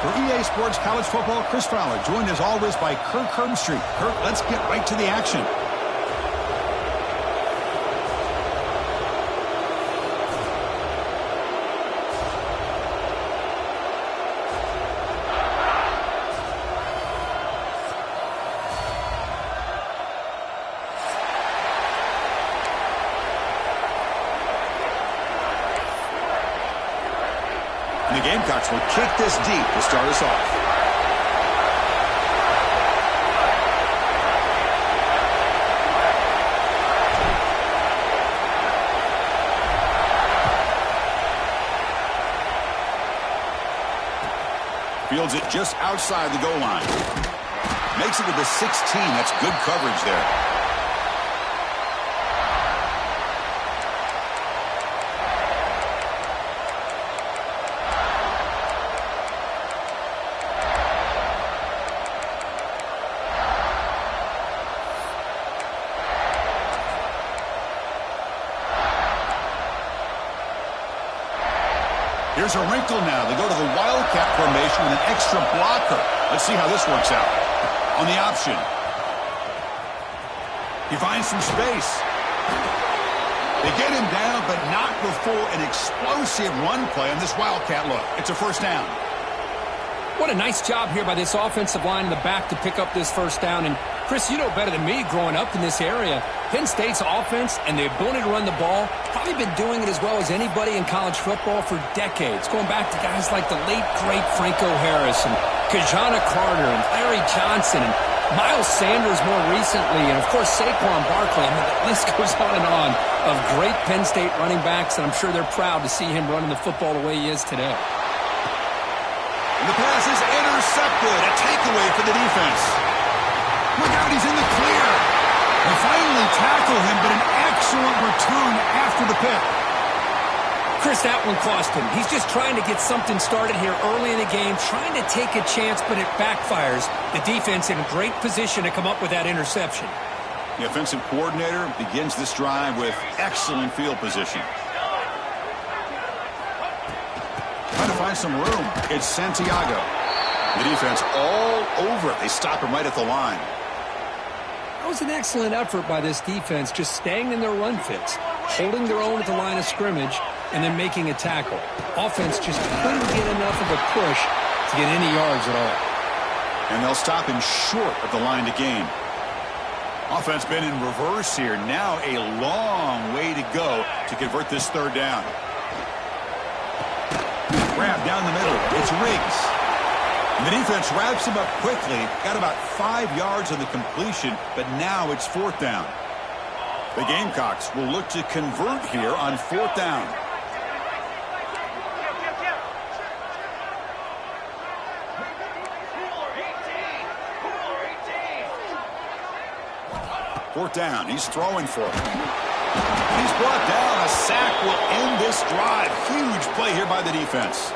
For EA Sports College Football, Chris Fowler, joined as always by Kirk Herbstreit. Kirk, let's get right to the action. The Gamecocks will kick this deep to start us off. Fields it just outside the goal line. Makes it to the 16. That's good coverage there. Here's a wrinkle now. They go to the Wildcat formation with an extra blocker. Let's see how this works out. On the option. He finds some space. They get him down, but not before an explosive run play on this Wildcat look. It's a first down. What a nice job here by this offensive line in the back to pick up this first down. And, Chris, you know better than me growing up in this area, Penn State's offense and the ability to run the ball, probably been doing it as well as anybody in college football for decades, going back to guys like the late, great Franco Harris and Kajana Carter and Larry Johnson and Miles Sanders more recently, and, of course, Saquon Barkley. I mean, the list goes on of great Penn State running backs, and I'm sure they're proud to see him running the football the way he is today. The pass is intercepted. A takeaway for the defense. Look out, he's in the clear. They finally tackle him, but an excellent return after the pick. Chris, that one cost him. He's just trying to get something started here early in the game, trying to take a chance, but it backfires. The defense in a great position to come up with that interception. The offensive coordinator begins this drive with excellent field position. Trying to find some room. It's Santiago. The defense all over it. They stop him right at the line. That was an excellent effort by this defense, just staying in their run fits, holding their own at the line of scrimmage, and then making a tackle. Offense just couldn't get enough of a push to get any yards at all. And they'll stop him short of the line to gain. Offense been in reverse here. Now a long way to go to convert this third down. Grab down the middle. It's Riggs. And the defense wraps him up quickly. Got about 5 yards on the completion, but now it's fourth down. The Gamecocks will look to convert here on fourth down. Fourth down. He's throwing for it. He's brought down. A sack will end this drive. Huge play here by the defense.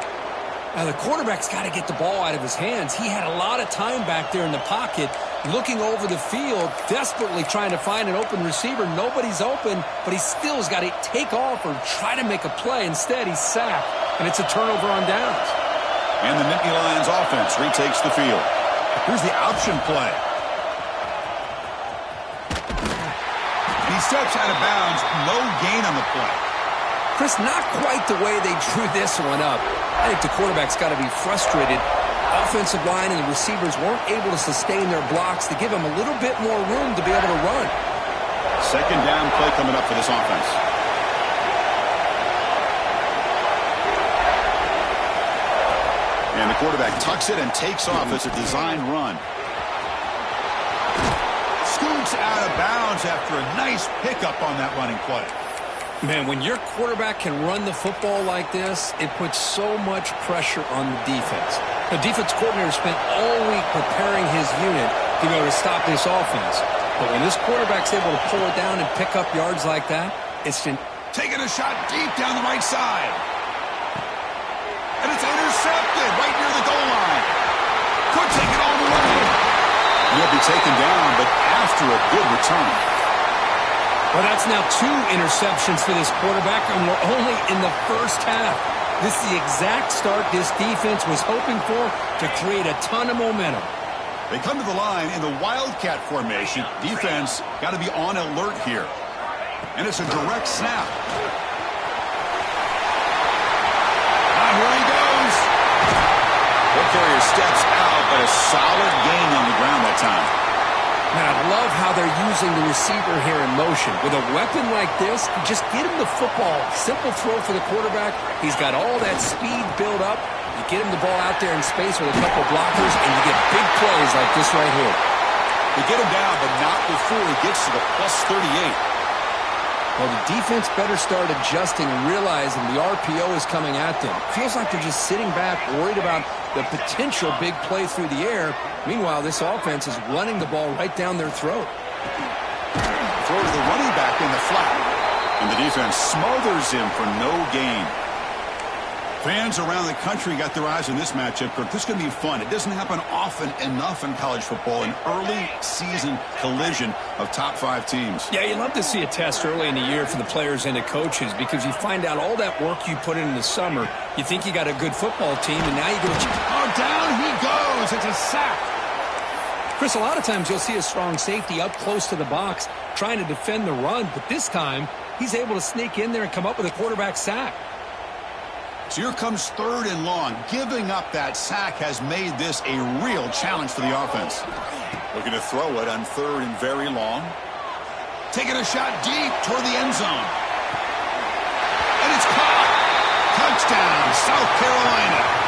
Now, the quarterback's got to get the ball out of his hands. He had a lot of time back there in the pocket, looking over the field, desperately trying to find an open receiver. Nobody's open, but he still has got to take off or try to make a play. Instead, he's sacked, and it's a turnover on downs. And the Nittany Lions offense retakes the field. Here's the option play. He steps out of bounds. No gain on the play. Chris, not quite the way they drew this one up. I think the quarterback's got to be frustrated. Offensive line and the receivers weren't able to sustain their blocks to give him a little bit more room to be able to run. Second down play coming up for this offense. And the quarterback tucks it and takes off as a design run. Scoots out of bounds after a nice pickup on that running play. Man, when your quarterback can run the football like this, it puts so much pressure on the defense. The defense coordinator spent all week preparing his unit to be able to stop this offense. But when this quarterback's able to pull it down and pick up yards like that, it's just taking a shot deep down the right side. And it's intercepted right near the goal line. Could take it all the way. He'll be taken down, but after a good return. Well, that's now 2 interceptions for this quarterback, and we're only in the first half. This is the exact start this defense was hoping for to create a ton of momentum. They come to the line in the Wildcat formation. Defense got to be on alert here. And it's a direct snap. Here he goes. Ball carrier steps out, but a solid gain on the ground that time. Man, I love how they're using the receiver here in motion. With a weapon like this, you just get him the football. Simple throw for the quarterback. He's got all that speed built up. You get him the ball out there in space with a couple blockers, and you get big plays like this right here. They get him down, but not before he gets to the plus 38. Well, the defense better start adjusting and realizing the RPO is coming at them. Feels like they're just sitting back, worried about the potential big play through the air. Meanwhile, this offense is running the ball right down their throat. Throws the running back in the flat. And the defense smothers him for no gain. Fans around the country got their eyes on this matchup. This is going to be fun. It doesn't happen often enough in college football, an early season collision of top 5 teams. Yeah, you love to see a test early in the year for the players and the coaches because you find out all that work you put in the summer. You think you got a good football team, and now you go, oh, down he goes. It's a sack. Chris, a lot of times you'll see a strong safety up close to the box trying to defend the run, but this time he's able to sneak in there and come up with a quarterback sack. So here comes 3rd and long. Giving up that sack has made this a real challenge for the offense. Looking to throw it on 3rd and very long. Taking a shot deep toward the end zone. And it's caught. Touchdown, South Carolina.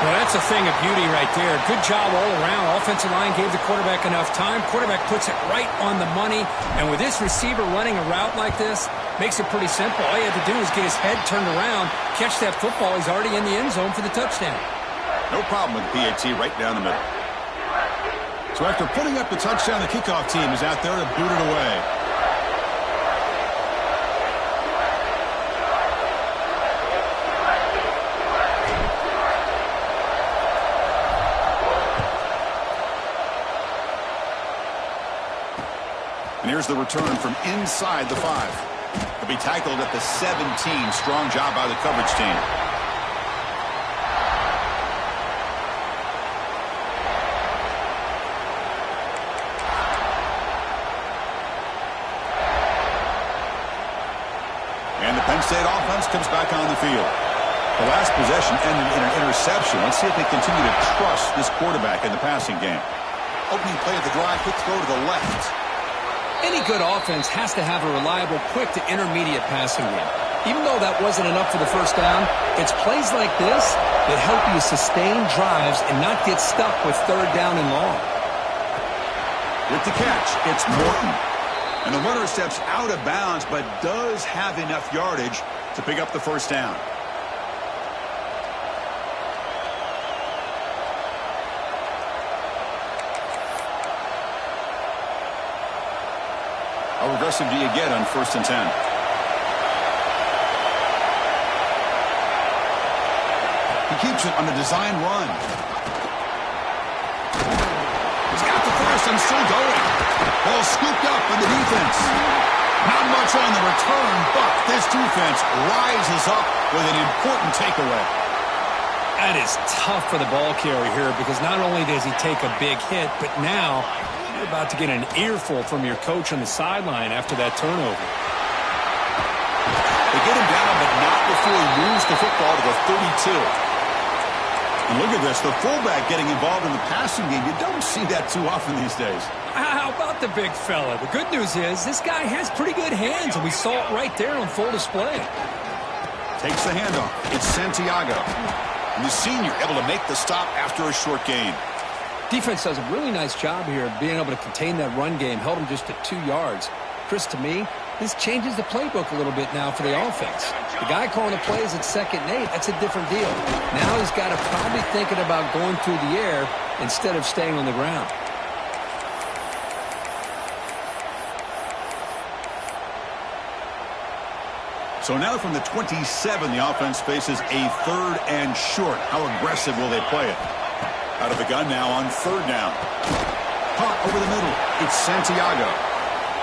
Well, that's a thing of beauty right there. Good job all around. Offensive line gave the quarterback enough time. Quarterback puts it right on the money. And with this receiver running a route like this, makes it pretty simple. All you have to do is get his head turned around, catch that football. He's already in the end zone for the touchdown. No problem with the PAT right down the middle. So after putting up the touchdown, the kickoff team is out there to boot it away. And here's the return from inside the 5. He'll be tackled at the 17. Strong job by the coverage team. And the Penn State offense comes back on the field. The last possession ended in an interception. Let's see if they continue to trust this quarterback in the passing game. Opening play of the drive, quick throw to the left. Any good offense has to have a reliable, quick to intermediate passing game. Even though that wasn't enough for the first down, it's plays like this that help you sustain drives and not get stuck with 3rd down and long. With the catch, it's Morton. And the runner steps out of bounds, but does have enough yardage to pick up the first down. How aggressive do you get on 1st and 10? He keeps it on a design run. He's got the first and still going. Ball scooped up in the defense. Not much on the return, but this defense rises up with an important takeaway. That is tough for the ball carrier here because not only does he take a big hit, but now you're about to get an earful from your coach on the sideline after that turnover. They get him down, but not before he moves the football to the 32. And look at this, the fullback getting involved in the passing game. You don't see that too often these days. How about the big fella? The good news is this guy has pretty good hands, and we saw it right there on full display. Takes the handoff. It's Santiago. And the senior able to make the stop after a short gain. Defense does a really nice job here of being able to contain that run game, held him just at 2 yards. Chris, to me, this changes the playbook a little bit now for the offense. The guy calling the plays at 2nd and 8, that's a different deal. Now he's got to probably thinking about going through the air instead of staying on the ground. So now from the 27, the offense faces a 3rd and short. How aggressive will they play it? Out of the gun now on 3rd down. Caught over the middle. It's Santiago.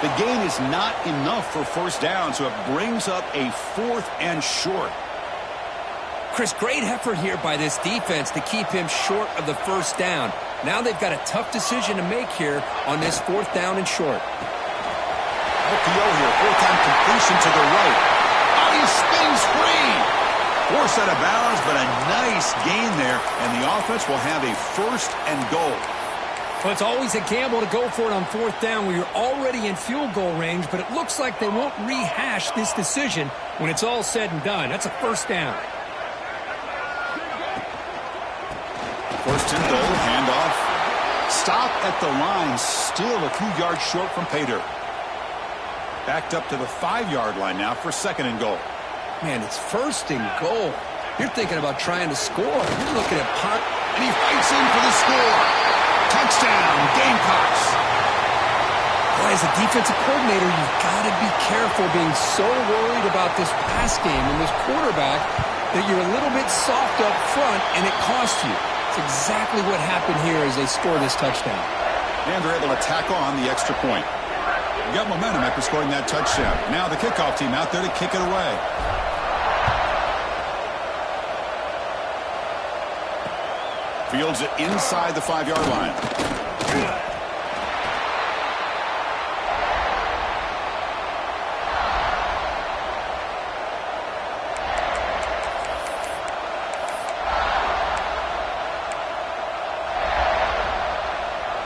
The gain is not enough for first down, so it brings up a 4th and short. Chris, great effort here by this defense to keep him short of the first down. Now they've got a tough decision to make here on this 4th down and short. LPO here, 4th-time completion to the right. Oh, he spins free. Forced out of bounds, but a nice gain there, and the offense will have a 1st and goal. Well, it's always a gamble to go for it on 4th down where you're already in field goal range, but it looks like they won't rehash this decision when it's all said and done. That's a 1st down. 1st and goal, handoff. Stop at the line, still a few yards short from pay dirt. Backed up to the 5-yard line now for 2nd and goal. Man, it's 1st and goal. You're thinking about trying to score. You're looking at punt. And he fights in for the score. Touchdown, Gamecocks. Boy, as a defensive coordinator, you've got to be careful being so worried about this pass game and this quarterback that you're a little bit soft up front and it costs you. It's exactly what happened here as they score this touchdown. And they're able to tack on the extra point. Got momentum after scoring that touchdown. Now the kickoff team out there to kick it away. Fields it inside the 5-yard line.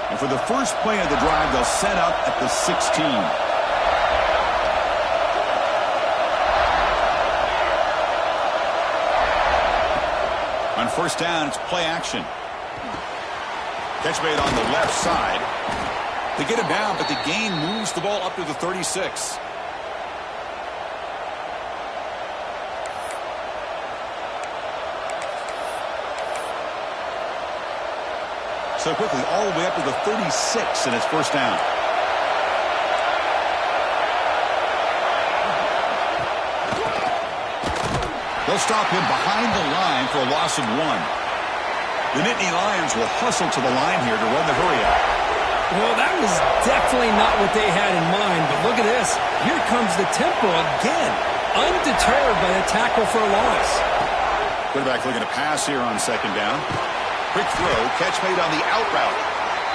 And for the first play of the drive, they'll set up at the 16. On 1st down, it's play action. Catch made on the left side. They get him down, but the gain moves the ball up to the 36. So quickly, all the way up to the 36, and it's 1st down. They'll stop him behind the line for a loss of 1. The Nittany Lions will hustle to the line here to run the hurry-up. Well, that was definitely not what they had in mind, but look at this. Here comes the tempo again, undeterred by the tackle for a loss. Quarterback looking to pass here on 2nd down. Quick throw, catch made on the out route.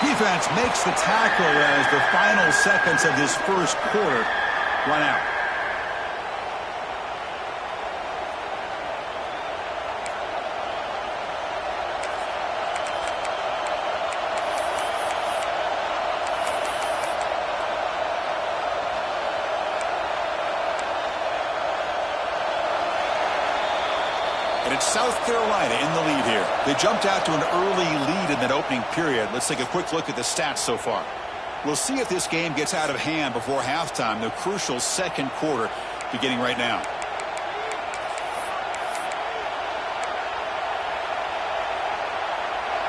Defense makes the tackle as the final seconds of this first quarter run out. And it's South Carolina in the lead here. They jumped out to an early lead in that opening period. Let's take a quick look at the stats so far. We'll see if this game gets out of hand before halftime, the crucial 2nd quarter beginning right now.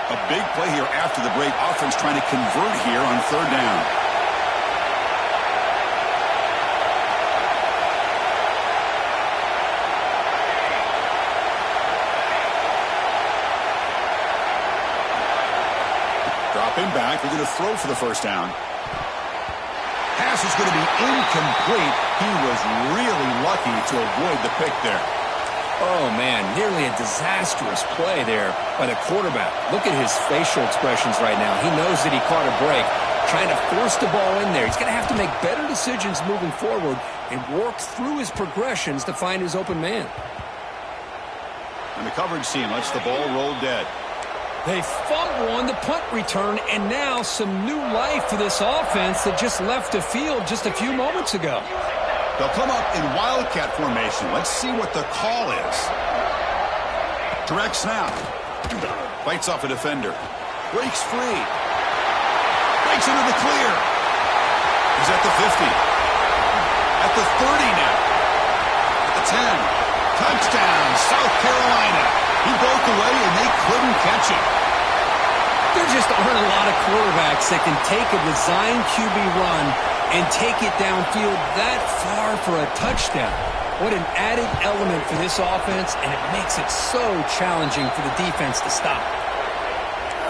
A big play here after the break. Offense trying to convert here on 3rd down. Dropping back, they're going to throw for the 1st down. Pass is going to be incomplete. He was really lucky to avoid the pick there. Oh, man, nearly a disastrous play there by the quarterback. Look at his facial expressions right now. He knows that he caught a break, trying to force the ball in there. He's going to have to make better decisions moving forward and work through his progressions to find his open man. And the coverage team lets the ball roll dead. They fumble on the punt return, and now some new life to this offense that just left the field just a few moments ago. They'll come up in Wildcat formation. Let's see what the call is. Direct snap. Fights off a defender. Breaks free. Breaks into the clear. He's at the 50. At the 30 now. At the 10. Touchdown, South Carolina. He broke away, and they couldn't catch him. There just aren't a lot of quarterbacks that can take a design QB run and take it downfield that far for a touchdown. What an added element for this offense, and it makes it so challenging for the defense to stop.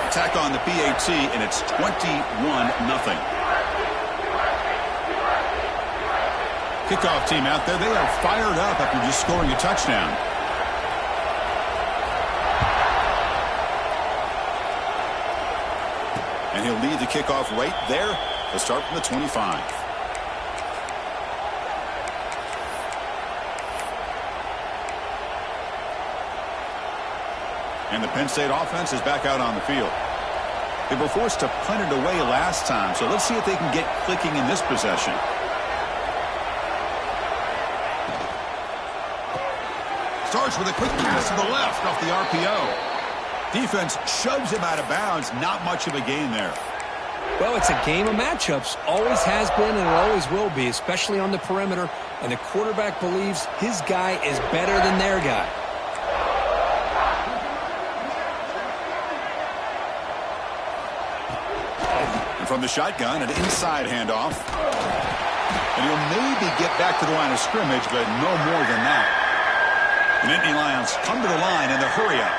Attack on the PAT, and it's 21-0. Kickoff team out there, they are fired up after just scoring a touchdown. And he'll lead the kickoff right there to start from the 25. And the Penn State offense is back out on the field. They were forced to punt it away last time, so let's see if they can get clicking in this possession. Starts with a quick pass to the left off the RPO. Defense shoves him out of bounds. Not much of a gain there. Well, it's a game of matchups. Always has been and it always will be, especially on the perimeter. And the quarterback believes his guy is better than their guy. And from the shotgun, an inside handoff. And he'll maybe get back to the line of scrimmage, but no more than that. The Nittany Lions come to the line in the hurry-up.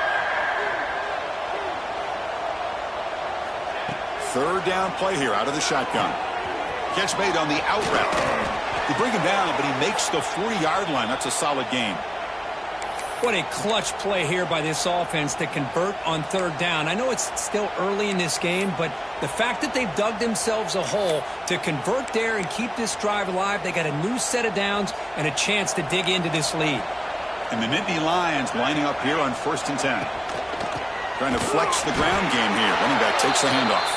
Third down play here out of the shotgun. Catch made on the out route. They bring him down, but he makes the 40-yard line. That's a solid gain. What a clutch play here by this offense to convert on third down. I know it's still early in this game, but the fact that they've dug themselves a hole to convert there and keep this drive alive, they got a new set of downs and a chance to dig into this lead. And the Nittany Lions lining up here on 1st and 10. Trying to flex the ground game here. Running back takes the handoff.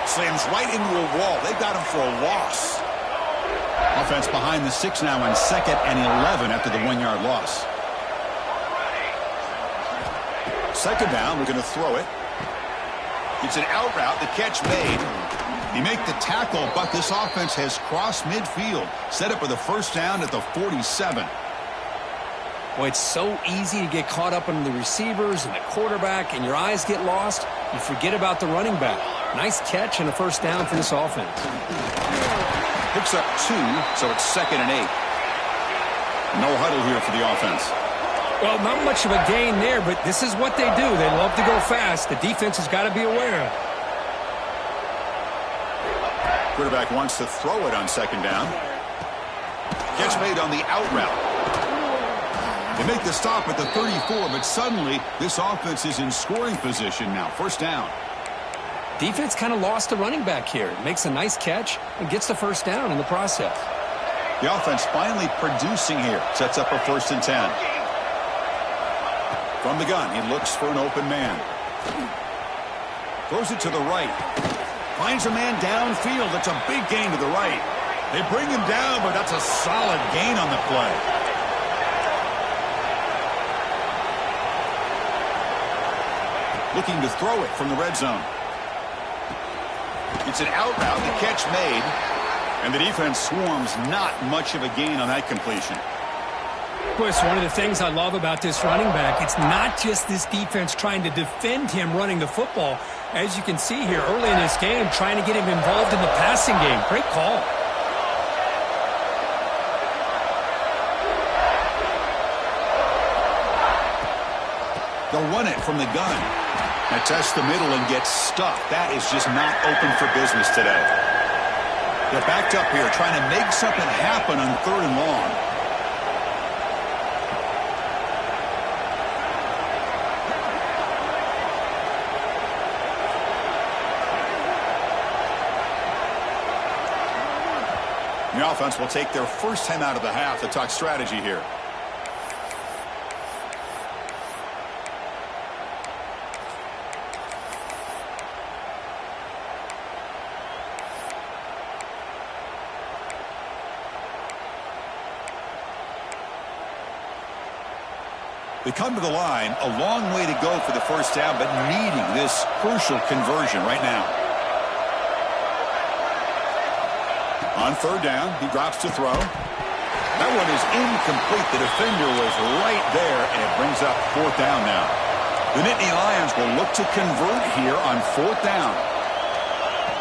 Slams right into a wall. They've got him for a loss. Offense behind the 6 now on 2nd and 11 after the 1-yard loss. 2nd down, we're going to throw it. It's an out route, the catch made. He make the tackle, but this offense has crossed midfield. Set up for the 1st down at the 47. Well, it's so easy to get caught up in the receivers and the quarterback, and your eyes get lost. You forget about the running back. Nice catch and a 1st down for this offense. Picks up 2, so it's 2nd and 8. No huddle here for the offense. Well, not much of a gain there, but this is what they do. They love to go fast. The defense has got to be aware. Quarterback wants to throw it on 2nd down. Catch made on the out route. They make the stop at the 34, but suddenly this offense is in scoring position now. 1st down. Defense kind of lost the running back here. Makes a nice catch and gets the 1st down in the process. The offense finally producing here. Sets up a 1st and 10. From the gun, he looks for an open man. Throws it to the right. Finds a man downfield. That's a big gain to the right. They bring him down, but that's a solid gain on the play. Looking to throw it from the red zone. It's an out route, the catch made, and the defense swarms. Not much of a gain on that completion. Boy, it's one of the things I love about this running back. It's not just this defense trying to defend him running the football. As you can see here early in this game, trying to get him involved in the passing game. Great call. They'll run it from the gun. Now test the middle and get stuffed. That is just not open for business today. They're backed up here trying to make something happen on 3rd and long. The offense will take their 1st time out of the half to talk strategy here. They come to the line, a long way to go for the 1st down, but needing this crucial conversion right now. On 3rd down, he drops to throw. That one is incomplete. The defender was right there, and it brings up 4th down now. The Nittany Lions will look to convert here on 4th down.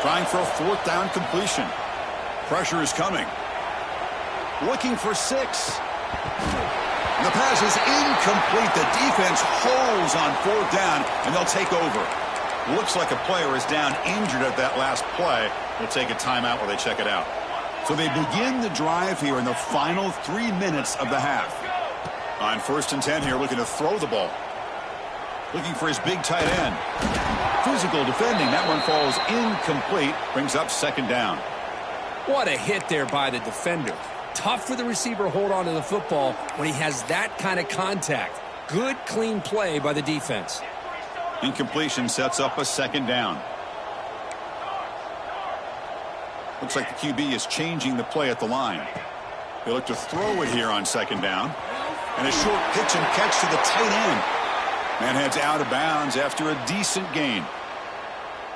Trying for a 4th down completion. Pressure is coming. Looking for 6. The pass is incomplete. The defense holds on 4th down, and they'll take over. Looks like a player is down injured at that last play. We'll take a timeout while they check it out. So they begin the drive here in the final 3 minutes of the half. On 1st and 10 here, looking to throw the ball. Looking for his big tight end. Physical defending. That one falls incomplete. Brings up 2nd down. What a hit there by the defender. Tough for the receiver to hold on to the football when he has that kind of contact. Good, clean play by the defense. Incompletion sets up a 2nd down. Looks like the QB is changing the play at the line. They look to throw it here on 2nd down. And a short pitch and catch to the tight end. Man heads out of bounds after a decent gain.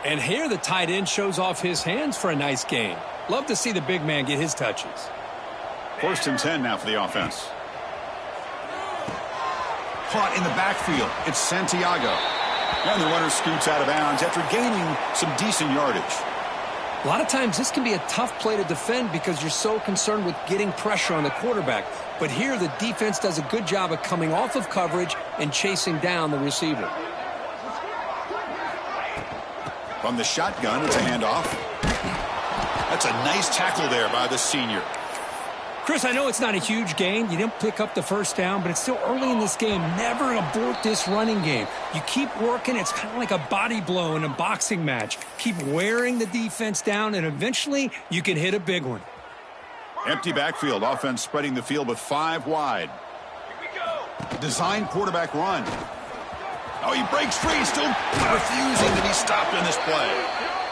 And here the tight end shows off his hands for a nice gain. Love to see the big man get his touches. 1st and 10 now for the offense. Caught in the backfield. It's Santiago. And the runner scoots out of bounds after gaining some decent yardage. A lot of times this can be a tough play to defend because you're so concerned with getting pressure on the quarterback. But here the defense does a good job of coming off of coverage and chasing down the receiver. From the shotgun, it's a handoff. That's a nice tackle there by the senior. Chris, I know it's not a huge gain. You didn't pick up the 1st down, but it's still early in this game. Never abort this running game. You keep working. It's kind of like a body blow in a boxing match. Keep wearing the defense down, and eventually you can hit a big one. Empty backfield. Offense spreading the field with 5 wide. Design quarterback run. Oh, he breaks free. Still refusing to be stopped on this play.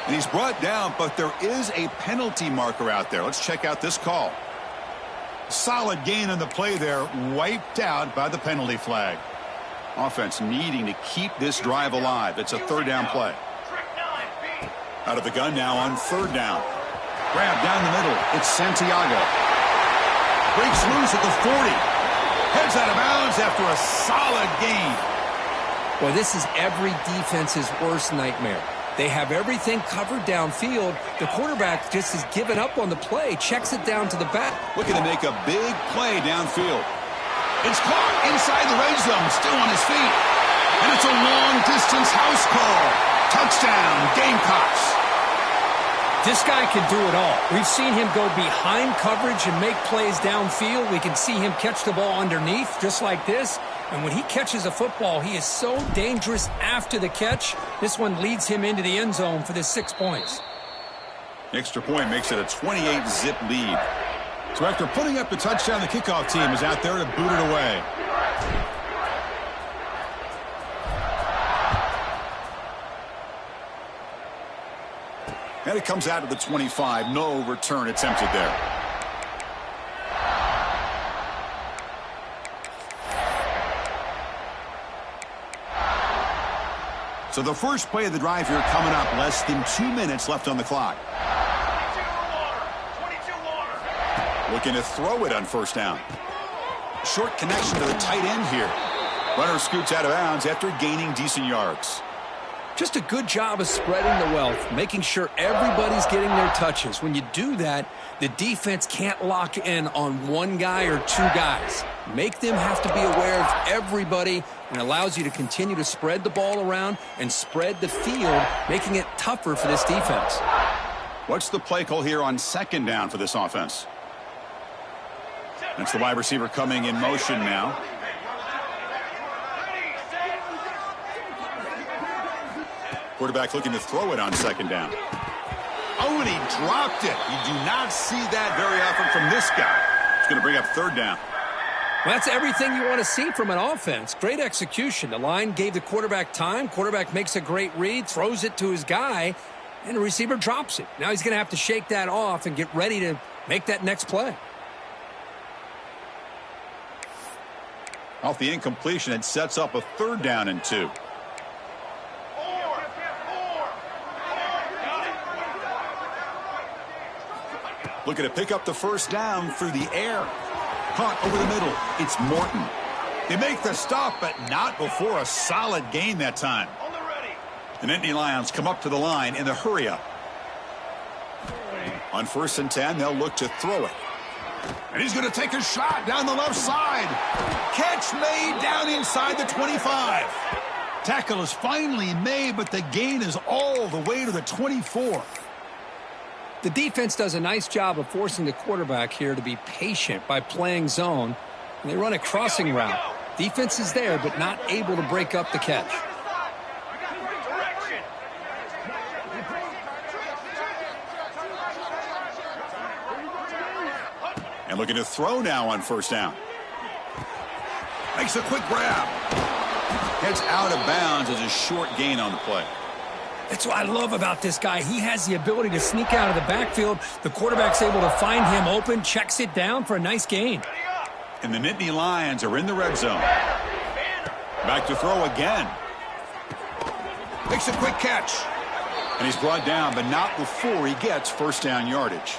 And he's brought down, but there is a penalty marker out there. Let's check out this call. Solid gain on the play there, wiped out by the penalty flag. Offense needing to keep this drive alive. It's a 3rd down play. Out of the gun now on 3rd down. Grab down the middle. It's Santiago. Breaks loose at the 40. Heads out of bounds after a solid gain. Well, this is every defense's worst nightmare. They have everything covered downfield. The quarterback just has given up on the play, checks it down to the back. Looking to make a big play downfield. It's caught inside the red zone, still on his feet. And it's a long-distance house call. Touchdown, Gamecocks. This guy can do it all. We've seen him go behind coverage and make plays downfield. We can see him catch the ball underneath, just like this. And when he catches a football, he is so dangerous after the catch. This one leads him into the end zone for the 6 points. Extra point makes it a 28-zip lead. So after putting up the touchdown, the kickoff team is out there to boot it away. And it comes out to the 25. No return attempted there. So the first play of the drive here coming up. Less than 2 minutes left on the clock. Looking to throw it on 1st down. Short connection to the tight end here. Runner scoots out of bounds after gaining decent yards. Just a good job of spreading the wealth, making sure everybody's getting their touches. When you do that, the defense can't lock in on one guy or 2 guys. Make them have to be aware of everybody, and allows you to continue to spread the ball around and spread the field, making it tougher for this defense. What's the play call here on 2nd down for this offense? That's the wide receiver coming in motion now. Quarterback looking to throw it on 2nd down. Oh, and he dropped it. You do not see that very often from this guy. It's going to bring up 3rd down. Well, that's everything you want to see from an offense. Great execution. The line gave the quarterback time. Quarterback makes a great read, throws it to his guy, and the receiver drops it. Now he's going to have to shake that off and get ready to make that next play. Off the incompletion, it sets up a 3rd down and 2. Looking to pick up the 1st down through the air. Caught over the middle. It's Morton. They make the stop, but not before a solid gain that time. The Nittany Lions come up to the line in the hurry-up. On 1st and 10, they'll look to throw it. And he's going to take a shot down the left side. Catch made down inside the 25. Tackle is finally made, but the gain is all the way to the 24. The defense does a nice job of forcing the quarterback here to be patient by playing zone. And they run a crossing route. Defense is there, but not able to break up the catch. And looking to throw now on first down. Makes a quick grab. Gets out of bounds as a short gain on the play. That's what I love about this guy. He has the ability to sneak out of the backfield. The quarterback's able to find him open, checks it down for a nice gain. And the Nittany Lions are in the red zone. Back to throw again. Makes a quick catch. And he's brought down, but not before he gets first down yardage.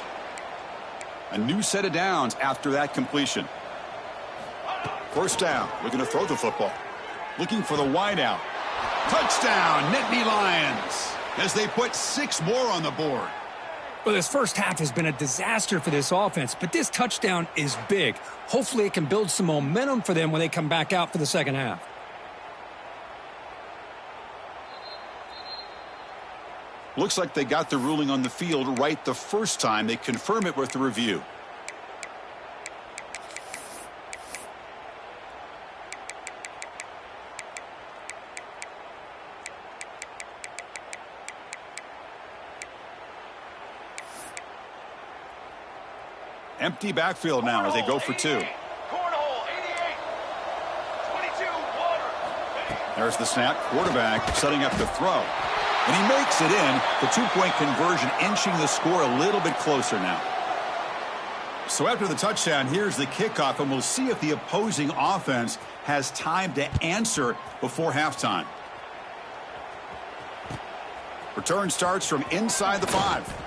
A new set of downs after that completion. First down, looking to throw the football. Looking for the wideout. Touchdown, Nittany Lions, as they put 6 more on the board. Well, this first half has been a disaster for this offense, but this touchdown is big. Hopefully it can build some momentum for them when they come back out for the second half. Looks like they got the ruling on the field right the first time. They confirm it with the review. Empty backfield now as they go for 2. There's the snap. Quarterback setting up the throw. And he makes it in. The 2-point conversion inching the score a little bit closer now. So after the touchdown, here's the kickoff, and we'll see if the opposing offense has time to answer before halftime. Return starts from inside the 5.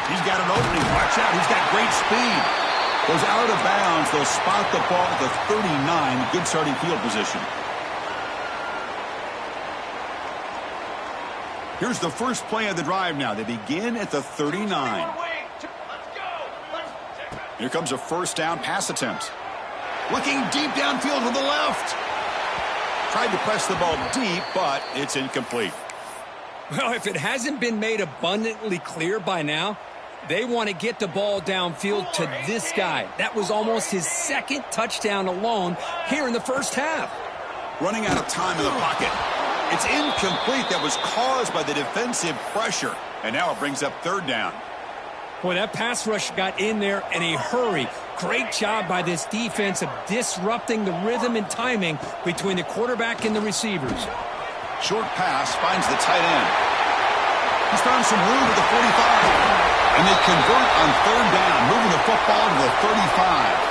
He's got an opening. Watch out. He's got great speed. Goes out of bounds. They'll spot the ball at the 39. Good starting field position. Here's the first play of the drive now. They begin at the 39. Here comes a first down pass attempt. Looking deep downfield to the left. Tried to press the ball deep, but it's incomplete. Well, if it hasn't been made abundantly clear by now, they want to get the ball downfield to this guy. That was almost his second touchdown alone here in the first half. Running out of time in the pocket. It's incomplete. That was caused by the defensive pressure. And now it brings up third down. Boy, that pass rush got in there in a hurry. Great job by this defense of disrupting the rhythm and timing between the quarterback and the receivers. Short pass finds the tight end. He's found some room at the 45. And they convert on third down, moving the football to the 35.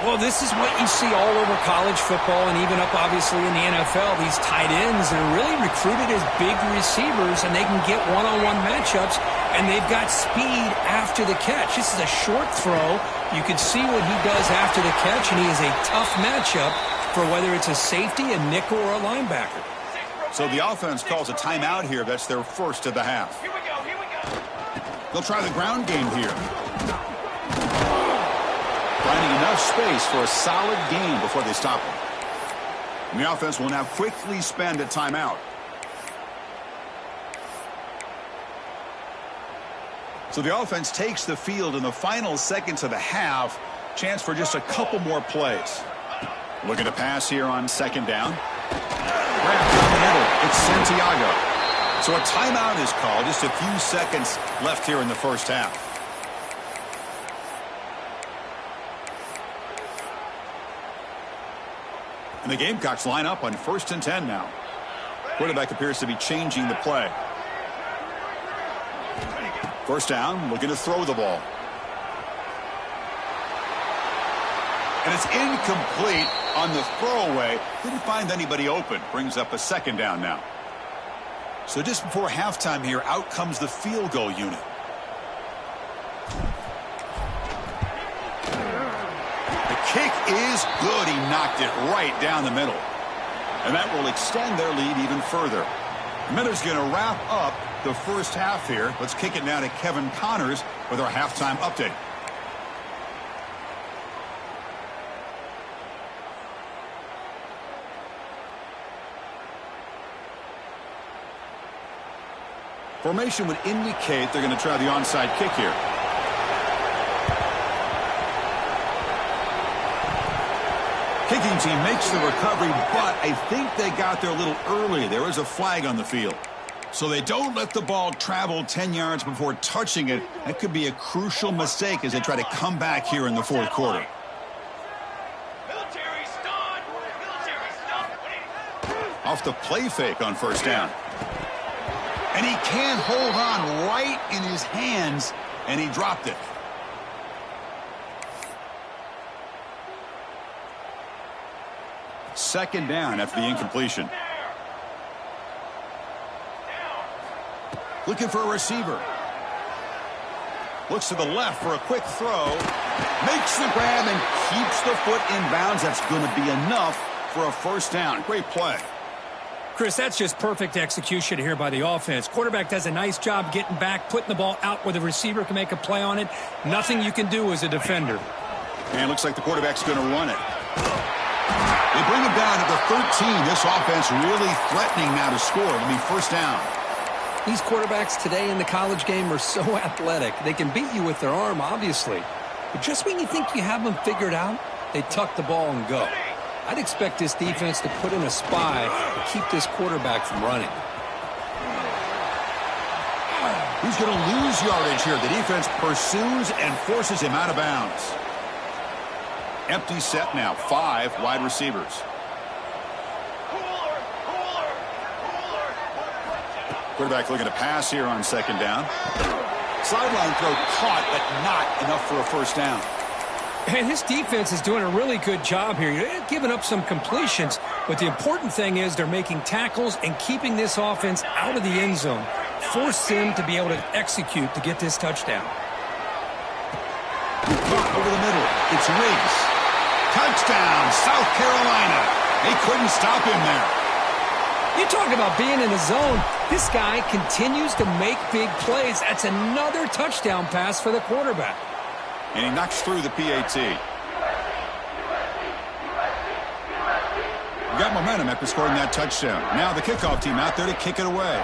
Well, this is what you see all over college football and even up, obviously, in the NFL. These tight ends are really recruited as big receivers, and they can get one-on-one matchups, and they've got speed after the catch. This is a short throw. You can see what he does after the catch, and he is a tough matchup for whether it's a safety, a nickel, or a linebacker. So the offense calls a timeout here. That's their first of the half. Here we go. They'll try the ground game here. Finding enough space for a solid gain before they stop him. And the offense will now quickly spend a timeout. So the offense takes the field in the final seconds of the half. Chance for just a couple more plays. Looking to pass here on second down. Wrapped down the middle. It's Santiago. So a timeout is called. Just a few seconds left here in the first half. And the Gamecocks line up on 1st and 10 now. Quarterback appears to be changing the play. First down, looking to throw the ball. And it's incomplete on the throwaway. Didn't find anybody open. Brings up a second down now. So just before halftime here, out comes the field goal unit. The kick is good. He knocked it right down the middle. And that will extend their lead even further. Miller's going to wrap up the first half here. Let's kick it now to Kevin Connors with our halftime update. Formation would indicate they're going to try the onside kick here. Kicking team makes the recovery, but I think they got there a little early. There is a flag on the field. So they don't let the ball travel 10 yards before touching it. That could be a crucial mistake as they try to come back here in the fourth quarter. Off the play fake on first down. And he can't hold on right in his hands, and he dropped it. Second down after the incompletion. Looking for a receiver. Looks to the left for a quick throw. Makes the grab and keeps the foot in bounds. That's going to be enough for a first down. Great play. Chris, that's just perfect execution here by the offense. Quarterback does a nice job getting back, putting the ball out where the receiver can make a play on it. Nothing you can do as a defender. And it looks like the quarterback's going to run it. They bring him down to the 13. This offense really threatening now to score. It'll be first down. These quarterbacks today in the college game are so athletic. They can beat you with their arm, obviously. But just when you think you have them figured out, they tuck the ball and go. I'd expect this defense to put in a spy to keep this quarterback from running. He's going to lose yardage here. The defense pursues and forces him out of bounds. Empty set now. 5 wide receivers. Quarterback looking to pass here on second down. Sideline throw caught, but not enough for a first down. And his defense is doing a really good job here. They're giving up some completions, but the important thing is they're making tackles and keeping this offense out of the end zone. Force them to be able to execute to get this touchdown. Over the middle, it's Riggs. Touchdown, South Carolina. They couldn't stop him there. You talk about being in the zone. This guy continues to make big plays. That's another touchdown pass for the quarterback. And he knocks through the PAT. Got momentum after scoring that touchdown. Now the kickoff team out there to kick it away.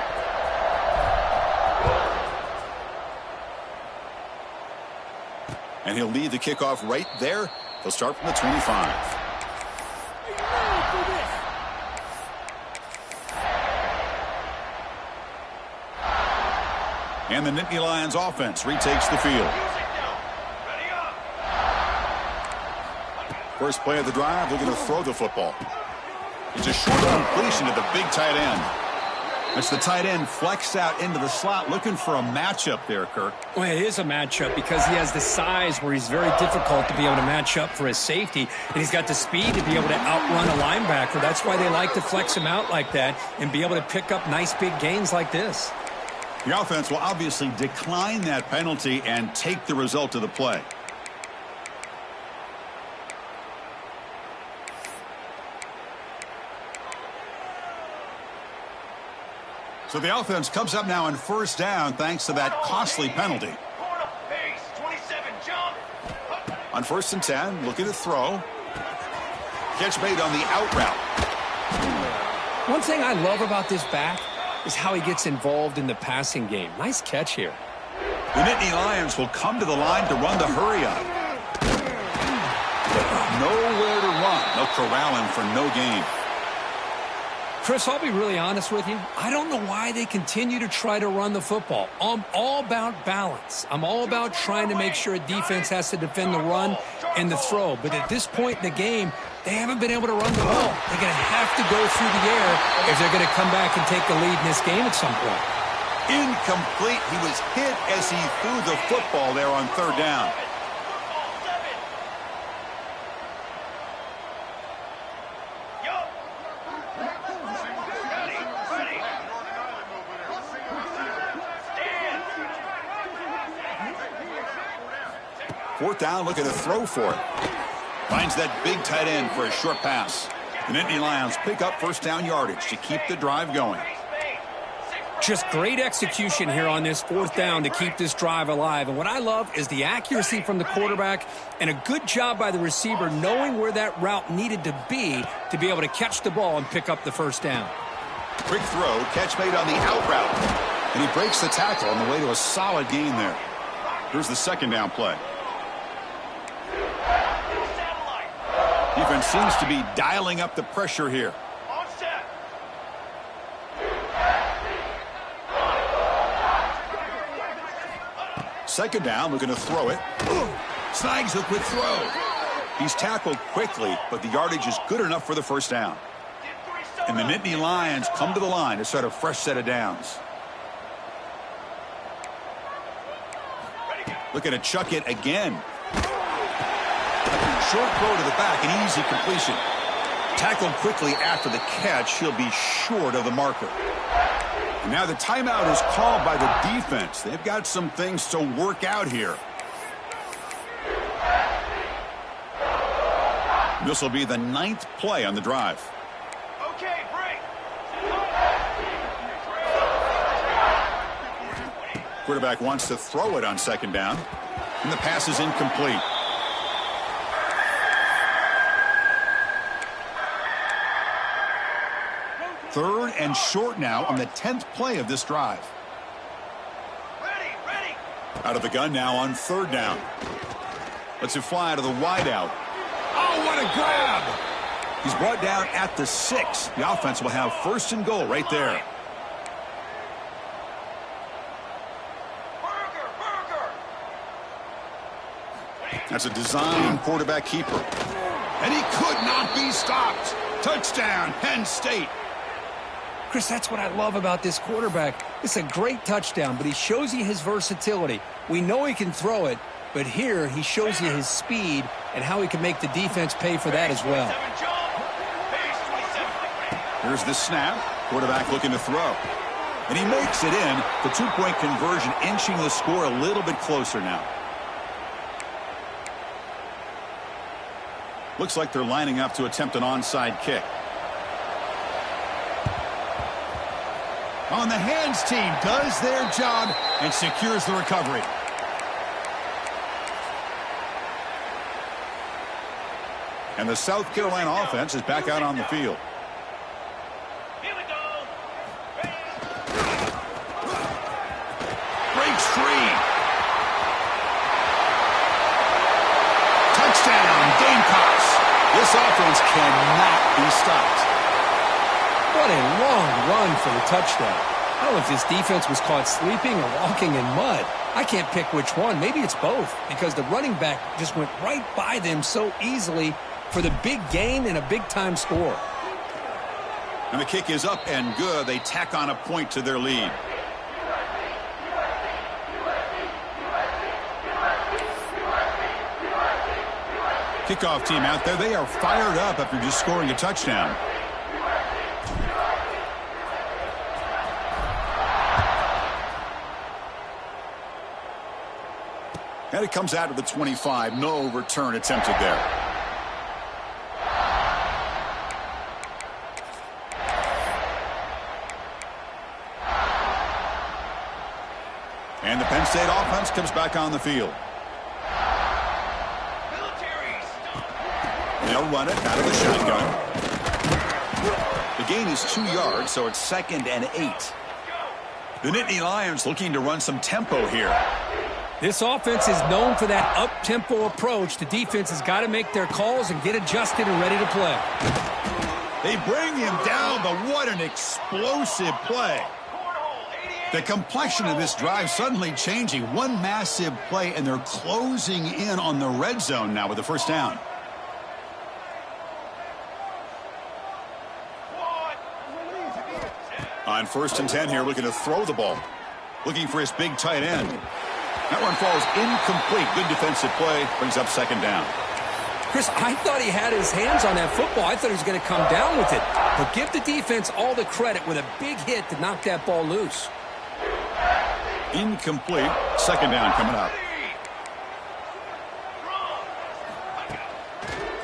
And he'll lead the kickoff right there. He'll start from the 25. And the Nittany Lions offense retakes the field. First play of the drive, looking to throw the football. It's a short completion to the big tight end. That's the tight end flexed out into the slot, looking for a matchup there, Kirk. Well, it is a matchup because he has the size where he's very difficult to be able to match up for his safety, and he's got the speed to be able to outrun a linebacker. That's why they like to flex him out like that and be able to pick up nice big gains like this. The offense will obviously decline that penalty and take the result of the play. So the offense comes up now in first down thanks to that costly penalty. On first and 10, looking to throw. Catch made on the out route. One thing I love about this back is how he gets involved in the passing game. Nice catch here. The Nittany Lions will come to the line to run the hurry up. Nowhere to run. They'll corral him for no gain. Chris, I'll be really honest with you. I don't know why they continue to try to run the football. I'm all about balance. I'm all about trying to make sure a defense has to defend the run and the throw. But at this point in the game, they haven't been able to run the ball. They're going to have to go through the air if they're going to come back and take the lead in this game at some point. Incomplete. He was hit as he threw the football there on third down. Fourth down, looking to throw for it. Finds that big tight end for a short pass. The Nittany Lions pick up first down yardage to keep the drive going. Just great execution here on this fourth down to keep this drive alive. And what I love is the accuracy from the quarterback and a good job by the receiver knowing where that route needed to be able to catch the ball and pick up the first down. Quick throw, catch made on the out route. And he breaks the tackle on the way to a solid gain there. Here's the second down play. Defense seems to be dialing up the pressure here. Second down, looking to throw it. Snags the quick throw. He's tackled quickly, but the yardage is good enough for the first down. And the Nittany Lions come to the line to start a fresh set of downs. Looking to chuck it again. Short throw to the back, an easy completion. Tackled quickly after the catch, he'll be short of the marker. And now the timeout is called by the defense. They've got some things to work out here. This will be the 9th play on the drive. Okay, break. Quarterback wants to throw it on second down, and the pass is incomplete. Third and short now on the 10th play of this drive. Ready. Out of the gun now on third down. Lets it fly to the wideout. Oh, what a grab! He's brought down at the 6. The offense will have first and goal right there. Burger. That's a design quarterback keeper. And he could not be stopped. Touchdown, Penn State. Chris, that's what I love about this quarterback. It's a great touchdown, but he shows you his versatility. We know he can throw it, but here he shows you his speed and how he can make the defense pay for that as well. Here's the snap. Quarterback looking to throw. And he makes it in. The two-point conversion inching the score a little bit closer now. Looks like they're lining up to attempt an onside kick. On the hands team does their job and secures the recovery. And the South Carolina offense is back out on the field. Here we go. Breaks free. Touchdown, Gamecocks. This offense cannot be stopped. What a long run for the touchdown. I don't know if this defense was caught sleeping or walking in mud. I can't pick which one. Maybe it's both, because the running back just went right by them so easily for the big gain and a big-time score. And the kick is up and good. They tack on a point to their lead. Kickoff team out there. They are fired up after just scoring a touchdown. And it comes out of the 25. No return attempted there. And the Penn State offense comes back on the field. They'll run it out of the shotgun. The gain is 2 yards, so it's 2nd and 8. The Nittany Lions looking to run some tempo here. This offense is known for that up-tempo approach. The defense has got to make their calls and get adjusted and ready to play. They bring him down, but what an explosive play. The complexion of this drive suddenly changing. One massive play, and they're closing in on the red zone now with the first down. On 1st and 10 here, looking to throw the ball. Looking for his big tight end. That one falls incomplete. Good defensive play. Brings up 2nd down. Chris, I thought he had his hands on that football. I thought he was going to come down with it. But give the defense all the credit with a big hit to knock that ball loose. Incomplete. 2nd down coming up.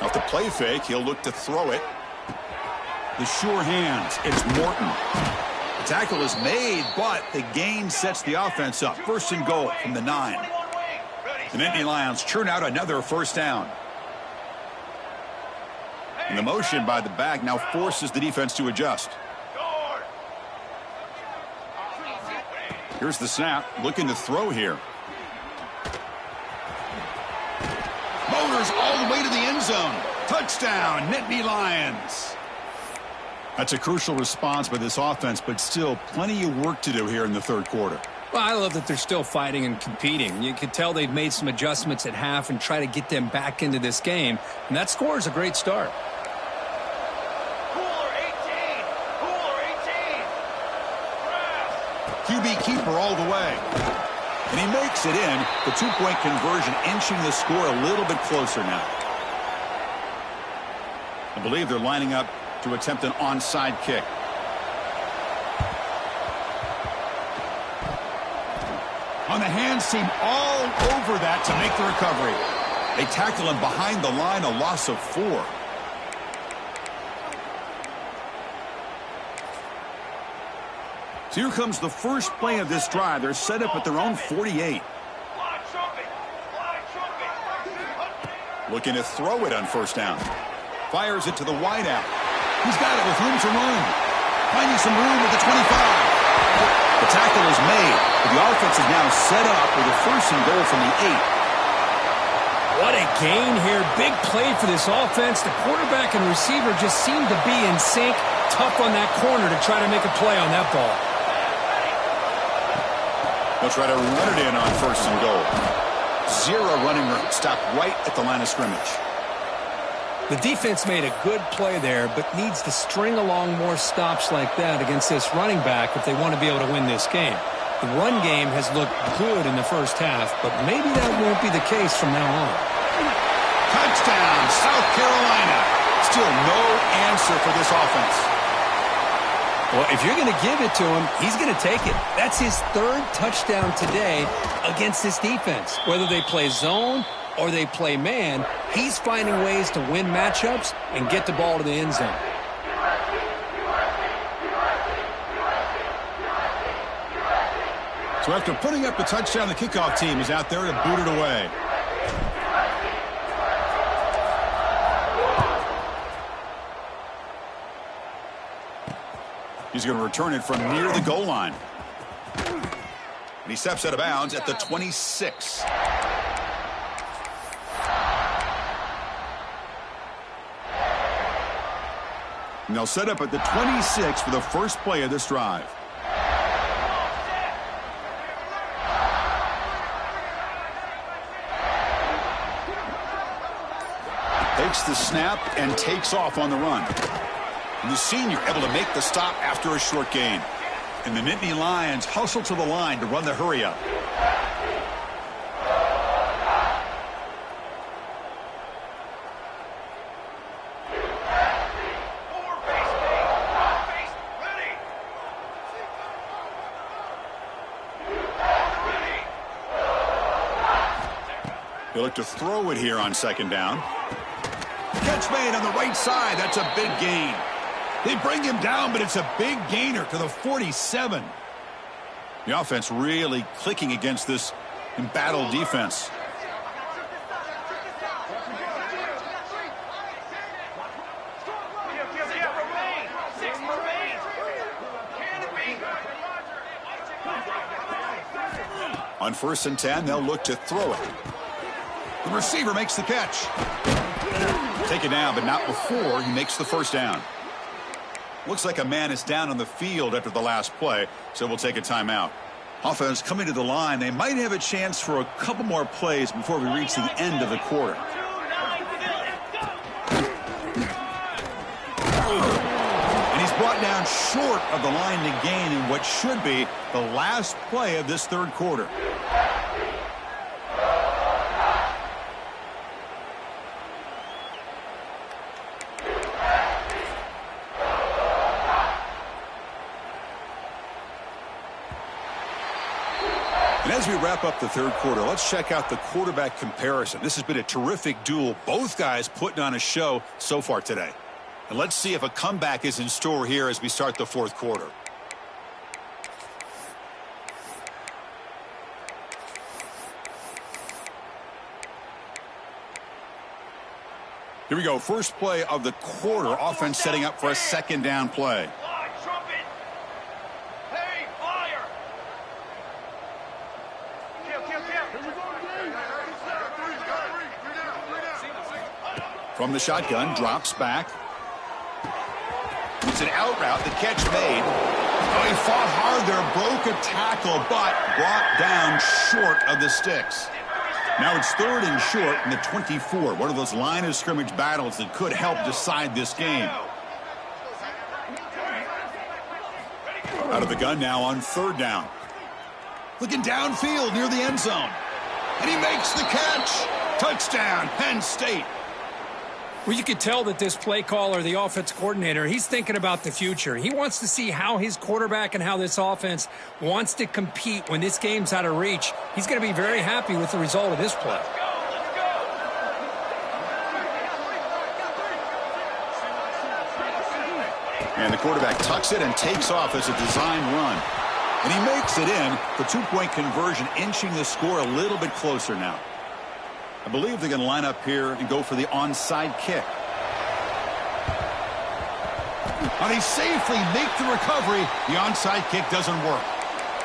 Off the play fake, he'll look to throw it. The sure hands, it's Morton. The tackle is made, but the gain sets the offense up. First and goal from the 9. The Nittany Lions churn out another first down. And the motion by the back now forces the defense to adjust. Here's the snap, looking to throw here. Motors all the way to the end zone. Touchdown, Nittany Lions. That's a crucial response by this offense, but still plenty of work to do here in the third quarter. Well, I love that they're still fighting and competing. You can tell they've made some adjustments at half and try to get them back into this game. And that score is a great start. Cooler 18. Cooler 18. QB keeper all the way. And he makes it in. The two-point conversion inching the score a little bit closer now. I believe they're lining up to attempt an onside kick. On the hands team all over that to make the recovery. They tackle him behind the line, a loss of 4. So here comes the first play of this drive. They're set up at their own 48. Looking to throw it on first down. Fires it to the wideout. He's got it with room to run. Finding some room at the 25. The tackle is made, but the offense is now set up with a first and goal from the 8. What a gain here. Big play for this offense. The quarterback and receiver just seem to be in sync. Tough on that corner to try to make a play on that ball. They'll try to run it in on first and goal. 0 running room. Stopped right at the line of scrimmage. The defense made a good play there, but needs to string along more stops like that against this running back if they want to be able to win this game. The run game has looked good in the first half, but maybe that won't be the case from now on. Touchdown, South Carolina. Still no answer for this offense. Well, if you're going to give it to him, he's going to take it. That's his 3rd touchdown today against this defense. Whether they play zone or they play man, he's finding ways to win matchups and get the ball to the end zone. So after putting up the touchdown, the kickoff team is out there to boot it away. He's going to return it from near the goal line. And he steps out of bounds at the 26. And they'll set up at the 26 for the first play of this drive. Takes the snap and takes off on the run. And the senior able to make the stop after a short gain. And the Nittany Lions hustle to the line to run the hurry up. They look to throw it here on second down. Catch made on the right side. That's a big gain. They bring him down, but it's a big gainer to the 47. The offense really clicking against this embattled defense. On 1st and 10, they'll look to throw it. The receiver makes the catch. Take it down, but not before he makes the first down. Looks like a man is down on the field after the last play, so we'll take a timeout. Offense coming to the line. They might have a chance for a couple more plays before we reach the end of the quarter. And he's brought down short of the line to gain in what should be the last play of this third quarter. As we wrap up the third quarter, let's check out the quarterback comparison. This has been a terrific duel. Both guys putting on a show so far today. And let's see if a comeback is in store here as we start the fourth quarter. Here we go. First play of the quarter. Offense setting up for a second down play. Fly, trumpet! Hey, flyer! From the shotgun, drops back. It's an out route. The catch made. Oh, he fought hard there. Broke a tackle, but brought down short of the sticks. Now it's third and short in the 24. One of those line of scrimmage battles that could help decide this game. Out of the gun now on third down. Looking downfield near the end zone. And he makes the catch. Touchdown, Penn State. Well, you could tell that this play caller, the offense coordinator, he's thinking about the future. He wants to see how his quarterback and how this offense wants to compete when this game's out of reach. He's going to be very happy with the result of this play. And the quarterback tucks it and takes off as a design run. And he makes it in. The two-point conversion inching the score a little bit closer now. I believe they're going to line up here and go for the onside kick. And they safely make the recovery. The onside kick doesn't work.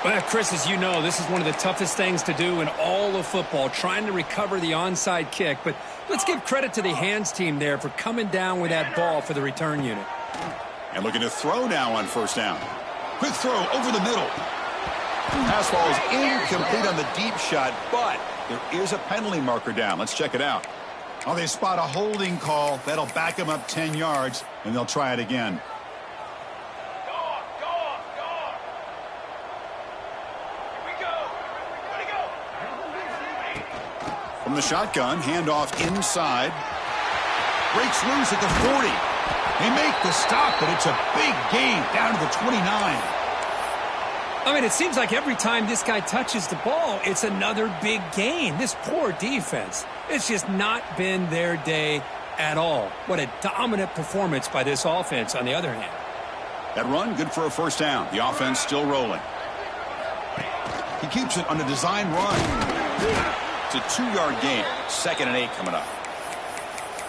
Well, Chris, as you know, this is one of the toughest things to do in all of football, trying to recover the onside kick. But let's give credit to the hands team there for coming down with that ball for the return unit. And looking to throw now on first down. Quick throw over the middle. Pass ball is incomplete on the deep shot, but there is a penalty marker down. Let's check it out. Oh, they spot a holding call. That'll back them up 10 yards, and they'll try it again. From the shotgun, handoff inside. Breaks loose at the 40. They make the stop, but it's a big gain down to the 29. I mean, it seems like every time this guy touches the ball, it's another big gain. This poor defense, it's just not been their day at all. What a dominant performance by this offense, on the other hand. That run, good for a first down. The offense still rolling. He keeps it on a design run. It's a 2-yard gain. 2nd and 8 coming up.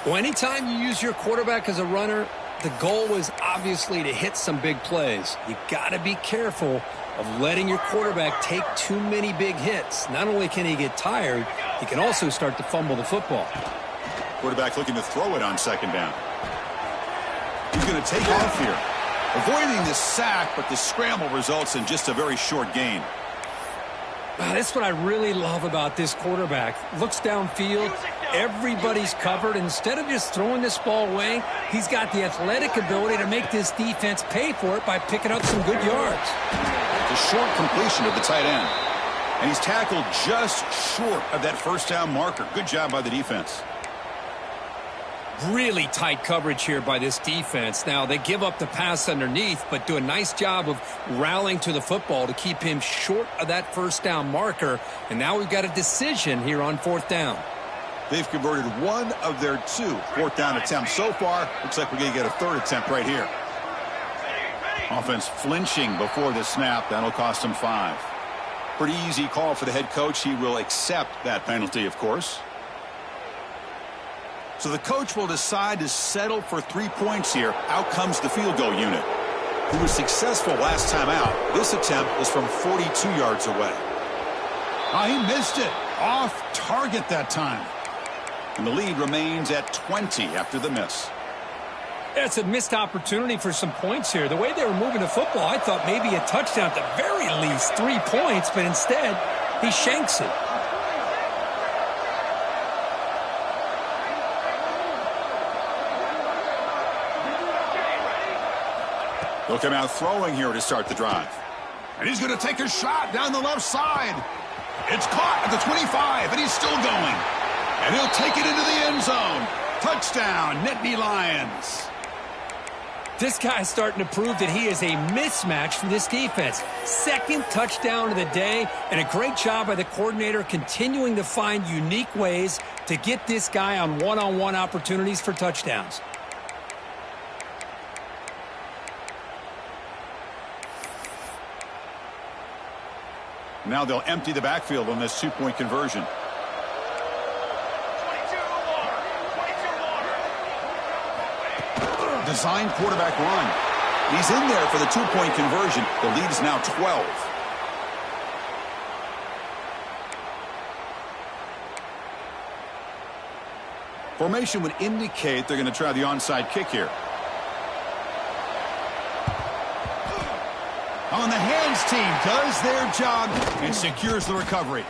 Well, anytime you use your quarterback as a runner, the goal is obviously to hit some big plays. You got to be careful of letting your quarterback take too many big hits. Not only can he get tired, he can also start to fumble the football. Quarterback looking to throw it on second down. He's going to take off here. Avoiding the sack, but the scramble results in just a very short gain. That's what I really love about this quarterback. Looks downfield. Everybody's covered. Instead of just throwing this ball away, he's got the athletic ability to make this defense pay for it by picking up some good yards. The short completion of the tight end. And he's tackled just short of that first down marker. Good job by the defense. Really tight coverage here by this defense. Now, they give up the pass underneath, but do a nice job of rallying to the football to keep him short of that first down marker. And now we've got a decision here on fourth down. They've converted one of their 2 fourth down attempts so far. Looks like we're going to get a third attempt right here. Offense flinching before the snap. That'll cost him 5. Pretty easy call for the head coach. He will accept that penalty, of course. So the coach will decide to settle for 3 points here. Out comes the field goal unit. Who was successful last time out. This attempt was from 42 yards away. Oh, he missed it. Off target that time. And the lead remains at 20 after the miss. It's a missed opportunity for some points here. The way they were moving the football, I thought maybe a touchdown at the very least, 3 points, but instead he shanks it. They'll come out throwing here to start the drive. And he's going to take a shot down the left side. It's caught at the 25, and he's still going. And he'll take it into the end zone. Touchdown, Nittany Lions. This guy's starting to prove that he is a mismatch for this defense. Second touchdown of the day, and a great job by the coordinator continuing to find unique ways to get this guy on one-on-one opportunities for touchdowns. Now they'll empty the backfield on this two-point conversion. 22 water. 22 water. Design quarterback run. He's in there for the two-point conversion. The lead is now 12. Formation would indicate they're going to try the onside kick here. On the hands team does their job and secures the recovery.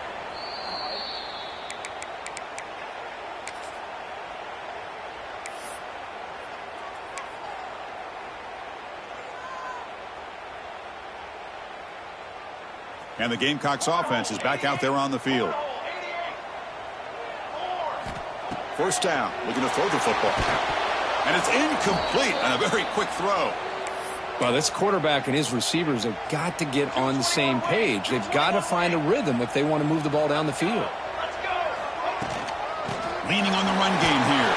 And the Gamecocks offense is back out there on the field. First down, looking to throw the football. And it's incomplete on a very quick throw. Well, this quarterback and his receivers have got to get on the same page. They've got to find a rhythm if they want to move the ball down the field. Leaning on the run game here.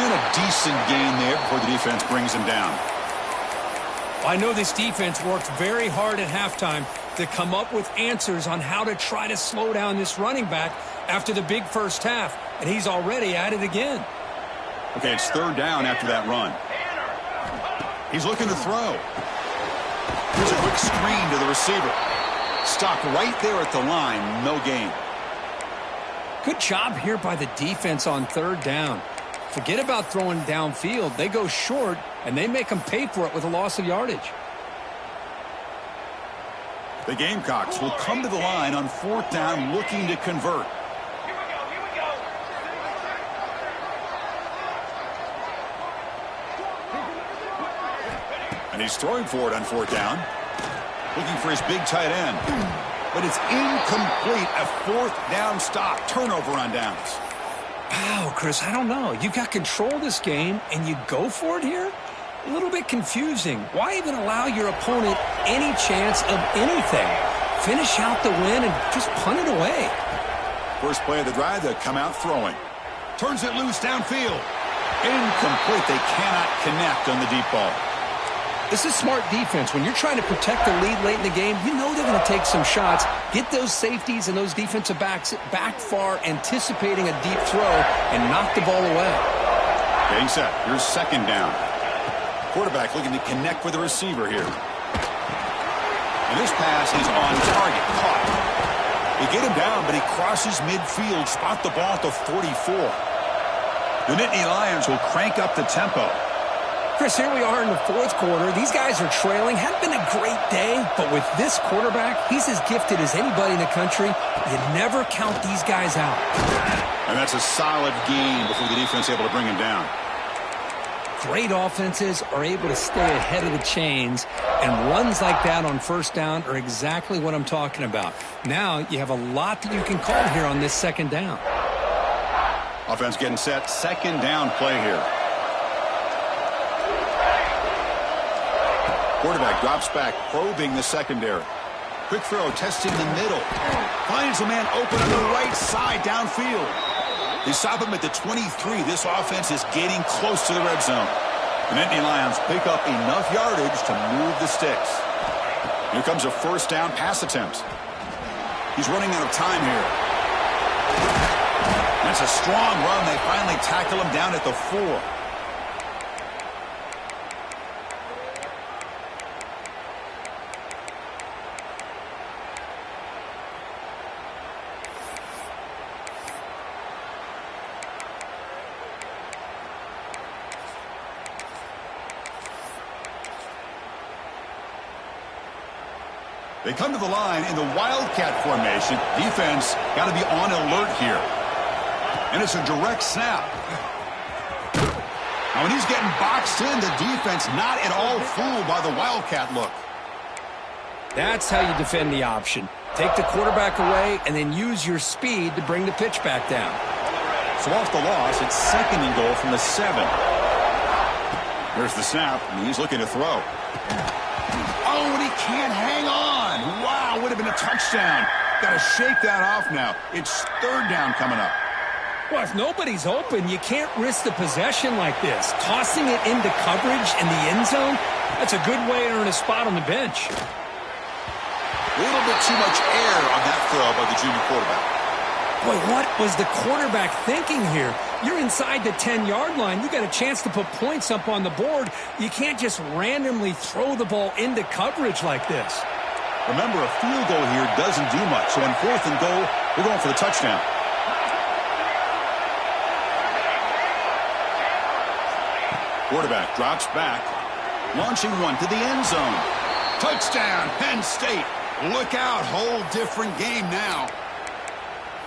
And a decent gain there before the defense brings him down. I know this defense worked very hard at halftime to come up with answers on how to try to slow down this running back after the big first half, and he's already at it again. Okay, it's third down after that run. He's looking to throw. Here's a quick screen to the receiver. Stopped right there at the line, no gain. Good job here by the defense on third down. Forget about throwing downfield. They go short, and they make them pay for it with a loss of yardage. The Gamecocks will come to the line on fourth down looking to convert. And he's throwing for it on fourth down. Looking for his big tight end. But it's incomplete. A fourth down stop. Turnover on downs. Wow, Chris, I don't know. You got control of this game, and you go for it here? A little bit confusing. Why even allow your opponent any chance of anything? Finish out the win and just punt it away. First play of the drive, they'll come out throwing. Turns it loose downfield. Incomplete. They cannot connect on the deep ball. This is smart defense. When you're trying to protect the lead late in the game, you know they're going to take some shots, get those safeties and those defensive backs back far, anticipating a deep throw, and knock the ball away. Getting set. Here's second down. Quarterback looking to connect with the receiver here. And this pass is on target. Caught. They get him down, but he crosses midfield. Spot the ball at the 44. The Nittany Lions will crank up the tempo. Chris, here we are in the fourth quarter. These guys are trailing. Hadn't been a great day, but with this quarterback, he's as gifted as anybody in the country. You never count these guys out. And that's a solid gain before the defense able to bring him down. Great offenses are able to stay ahead of the chains, and runs like that on first down are exactly what I'm talking about. Now you have a lot that you can call here on this second down. Offense getting set. Second down play here. Quarterback drops back, probing the secondary. Quick throw, testing the middle. Finds a man open on the right side downfield. They stop him at the 23. This offense is getting close to the red zone. The Nittany Lions pick up enough yardage to move the sticks. Here comes a first down pass attempt. He's running out of time here. That's a strong run. They finally tackle him down at the 4. They come to the line in the Wildcat formation. Defense got to be on alert here. And it's a direct snap. Now when he's getting boxed in, the defense not at all fooled by the Wildcat look. That's how you defend the option. Take the quarterback away and then use your speed to bring the pitch back down. So off the loss, it's second and goal from the 7. Here's the snap, and he's looking to throw. Oh, and he can't hang on. Wow, would have been a touchdown. Got to shake that off now. It's third down coming up. Well, if nobody's open, you can't risk the possession like this. Tossing it into coverage in the end zone, that's a good way to earn a spot on the bench. A little bit too much air on that throw by the junior quarterback. Boy, what was the quarterback thinking here? You're inside the 10-yard line. You got a chance to put points up on the board. You can't just randomly throw the ball into coverage like this. Remember, a field goal here doesn't do much. So on 4th and goal, we're going for the touchdown. Quarterback drops back, launching one to the end zone. Touchdown, Penn State. Look out, whole different game now.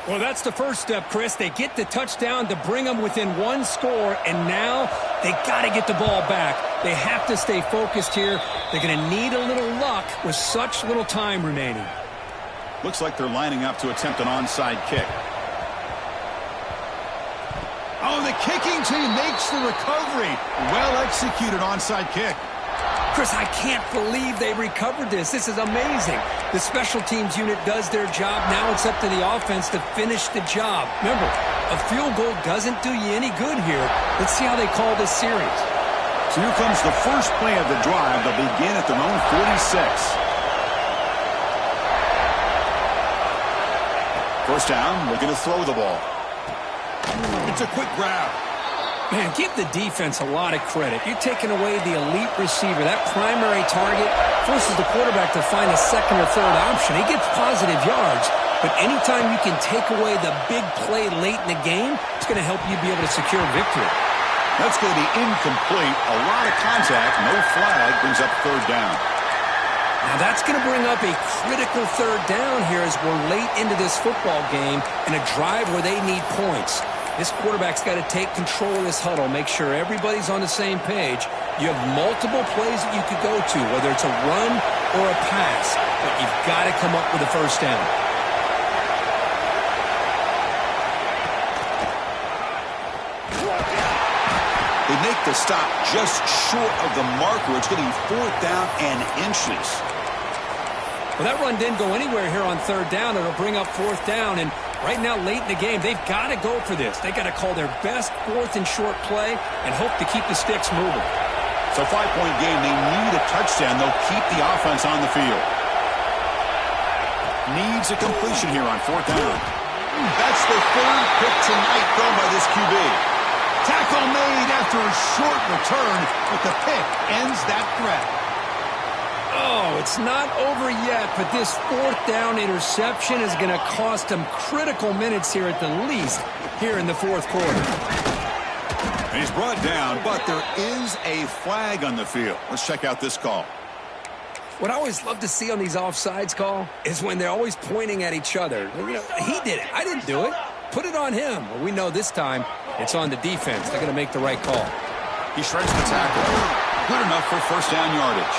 Well, that's the first step, Chris. They get the touchdown to bring them within one score, and now they got to get the ball back. They have to stay focused here. They're going to need a little luck with such little time remaining. Looks like they're lining up to attempt an onside kick. Oh, the kicking team makes the recovery. Well-executed onside kick. Chris, I can't believe they recovered this. This is amazing. The special teams unit does their job. Now it's up to the offense to finish the job. Remember, a field goal doesn't do you any good here. Let's see how they call this series. So here comes the first play of the drive. They'll begin at their own 46. First down, looking to throw the ball. It's a quick grab. Man, give the defense a lot of credit. You're taking away the elite receiver. That primary target forces the quarterback to find a second or third option. He gets positive yards, but anytime you can take away the big play late in the game, it's going to help you be able to secure victory. That's going to be incomplete. A lot of contact, no flag, brings up third down. Now that's going to bring up a critical third down here as we're late into this football game in a drive where they need points. This quarterback's got to take control of this huddle, make sure everybody's on the same page. You have multiple plays that you could go to, whether it's a run or a pass, but you've got to come up with a first down. They make the stop just short of the marker. It's getting fourth down and inches. Well, that run didn't go anywhere here on third down. It'll bring up fourth down, and right now, late in the game, they've got to go for this. They've got to call their best fourth and short play and hope to keep the sticks moving. It's a 5-point game. They need a touchdown. They'll keep the offense on the field. Needs a completion here on fourth down. That's the third pick tonight thrown by this QB. Tackle made after a short return, but the pick ends that threat. Oh, it's not over yet, but this fourth down interception is going to cost them critical minutes here at the least here in the fourth quarter. And he's brought down, but there is a flag on the field. Let's check out this call. What I always love to see on these offsides call is when they're always pointing at each other. You know, he did it. I didn't do it. Put it on him. Well, we know this time it's on the defense. They're going to make the right call. He shreds the tackle. Good enough for first down yardage.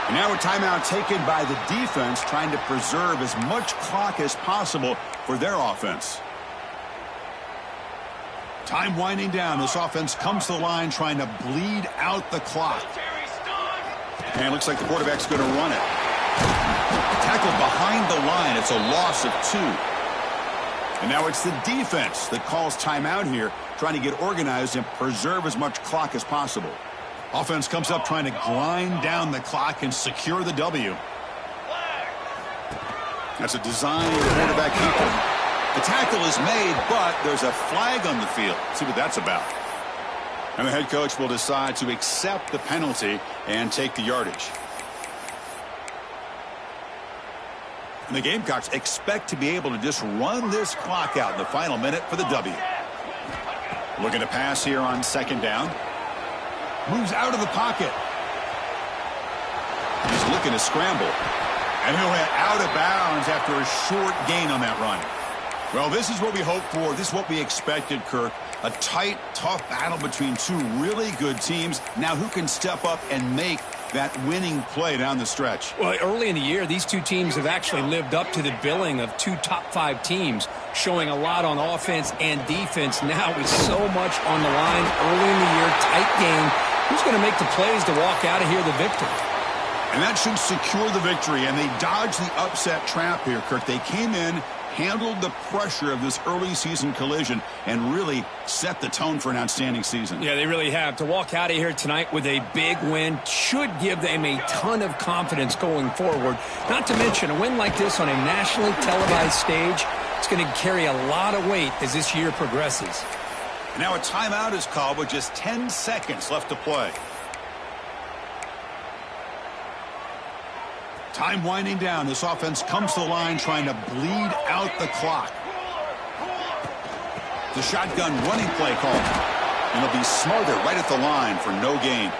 And now a timeout taken by the defense, trying to preserve as much clock as possible for their offense. Time winding down. This offense comes to the line trying to bleed out the clock. And it looks like the quarterback's going to run it. Tackled behind the line. It's a loss of 2. And now it's the defense that calls timeout here, trying to get organized and preserve as much clock as possible. Offense comes up trying to grind down the clock and secure the W. That's a design quarterback keeper. The tackle is made, but there's a flag on the field. Let's see what that's about. And the head coach will decide to accept the penalty and take the yardage. And the Gamecocks expect to be able to just run this clock out in the final minute for the W. Looking to pass here on second down. Moves out of the pocket. He's looking to scramble. And he'll head out of bounds after a short gain on that run. Well, this is what we hoped for. This is what we expected, Kirk. A tight, tough battle between two really good teams. Now who can step up and make that winning play down the stretch? Well, early in the year, these two teams have actually lived up to the billing of two top-5 teams, showing a lot on offense and defense. Now with so much on the line early in the year, tight game, Who's going to make the plays to walk out of here the victor? And that should secure the victory, and they dodged the upset trap here, Kirk. They came in, handled the pressure of this early season collision, and really set the tone for an outstanding season. Yeah, they really have. To walk out of here tonight with a big win should give them a ton of confidence going forward. Not to mention, a win like this on a nationally televised stage, it's going to carry a lot of weight as this year progresses. And now a timeout is called with just 10 seconds left to play. Time winding down. This offense comes to the line trying to bleed out the clock. The shotgun running play called. And it'll be Smarter right at the line for no gain.